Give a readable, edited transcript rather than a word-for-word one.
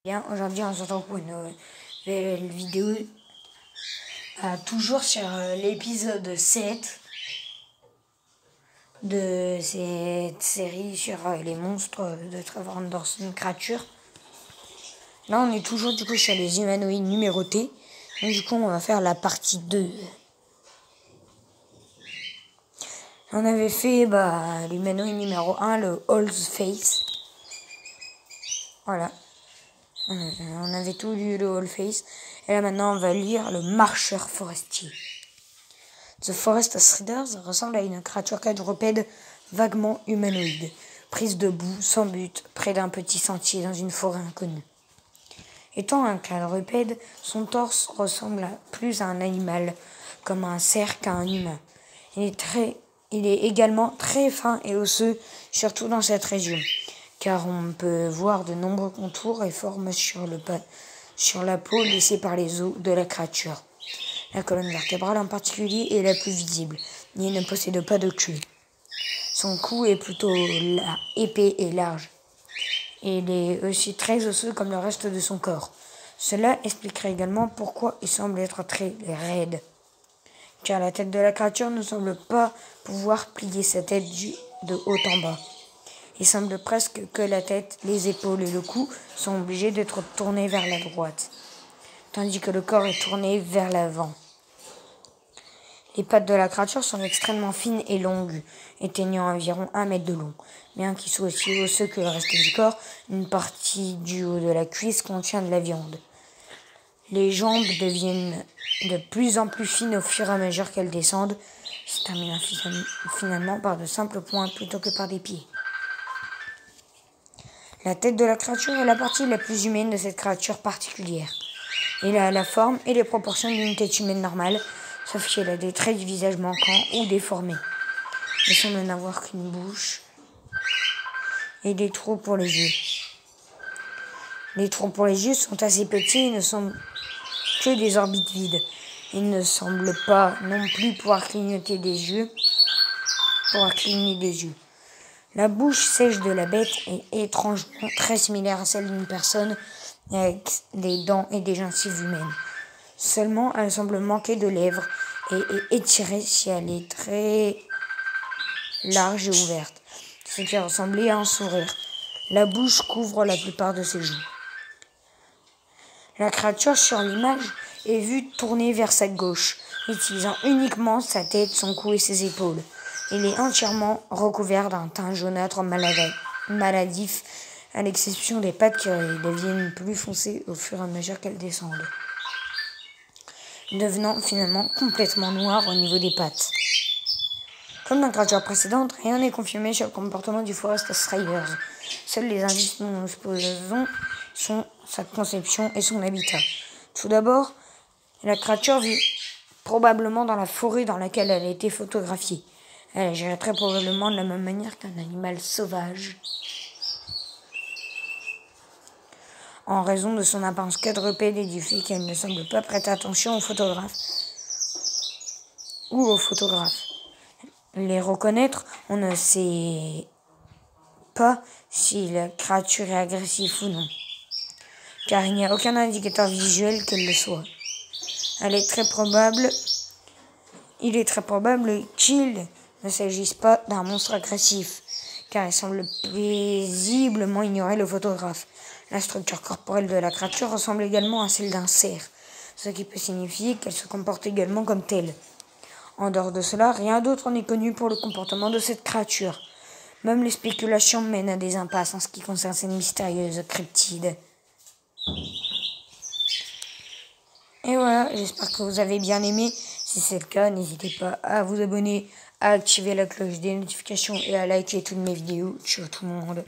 Bien, aujourd'hui on se retrouve pour une nouvelle vidéo, toujours sur l'épisode 7 de cette série sur les monstres de Trevor Anderson Creature. Là on est toujours du coup sur les humanoïdes numérotés, donc du coup on va faire la partie 2. On avait fait l'humanoïde numéro 1, le Old Face. Voilà. On avait tout lu le Old Face. Et là maintenant on va lire le marcheur forestier. The Forest Riders ressemble à une créature quadrupède vaguement humanoïde, prise debout, sans but, près d'un petit sentier dans une forêt inconnue. Étant un quadrupède, son torse ressemble plus à un animal, comme un cerf qu'à un humain. Il est également très fin et osseux, surtout dans cette région, car on peut voir de nombreux contours et formes sur la peau laissée par les os de la créature. La colonne vertébrale en particulier est la plus visible, et il ne possède pas de queue. Son cou est plutôt épais et large. Et il est aussi très osseux comme le reste de son corps. Cela expliquerait également pourquoi il semble être très raide. Car la tête de la créature ne semble pas pouvoir plier sa tête de haut en bas. Il semble presque que la tête, les épaules et le cou sont obligés d'être tournés vers la droite, tandis que le corps est tourné vers l'avant. Les pattes de la créature sont extrêmement fines et longues, atteignant environ 1 mètre de long. Bien qu'ils soient aussi osseux que le reste du corps, une partie du haut de la cuisse contient de la viande. Les jambes deviennent de plus en plus fines au fur et à mesure qu'elles descendent, se terminant finalement par de simples points plutôt que par des pieds. La tête de la créature est la partie la plus humaine de cette créature particulière. Elle a la forme et les proportions d'une tête humaine normale, sauf qu'elle a des traits du visage manquants ou déformés. Elle semble n'avoir qu'une bouche et des trous pour les yeux. Les trous pour les yeux sont assez petits et ne sont que des orbites vides. Il ne semble pas non plus pouvoir cligner des yeux. La bouche sèche de la bête est étrangement très similaire à celle d'une personne avec des dents et des gencives humaines. Seulement, elle semble manquer de lèvres et est étirée si elle est très large et ouverte, ce qui ressemblait à un sourire. La bouche couvre la plupart de ses joues. La créature sur l'image est vue tourner vers sa gauche, utilisant uniquement sa tête, son cou et ses épaules. Il est entièrement recouvert d'un teint jaunâtre maladif, à l'exception des pattes qui deviennent plus foncées au fur et à mesure qu'elles descendent, devenant finalement complètement noires au niveau des pattes. Comme dans la créature précédente, rien n'est confirmé sur le comportement du Forest Riders. Seuls les indices dont nous disposons sont sa conception et son habitat. Tout d'abord, la créature vit probablement dans la forêt dans laquelle elle a été photographiée. Elle agirait très probablement de la même manière qu'un animal sauvage. En raison de son apparence quadrupède et du fait qu'elle ne semble pas prêter attention aux photographes. Les reconnaître, on ne sait pas si la créature est agressive ou non, car il n'y a aucun indicateur visuel qu'elle le soit. Il est très probable qu'il ne s'agisse pas d'un monstre agressif, car il semble paisiblement ignorer le photographe. La structure corporelle de la créature ressemble également à celle d'un cerf, ce qui peut signifier qu'elle se comporte également comme telle. En dehors de cela, rien d'autre n'est connu pour le comportement de cette créature. Même les spéculations mènent à des impasses en ce qui concerne cette mystérieuse cryptide. Et voilà, j'espère que vous avez bien aimé. Si c'est le cas, n'hésitez pas à vous abonner, à activer la cloche des notifications et à liker toutes mes vidéos. Ciao tout le monde.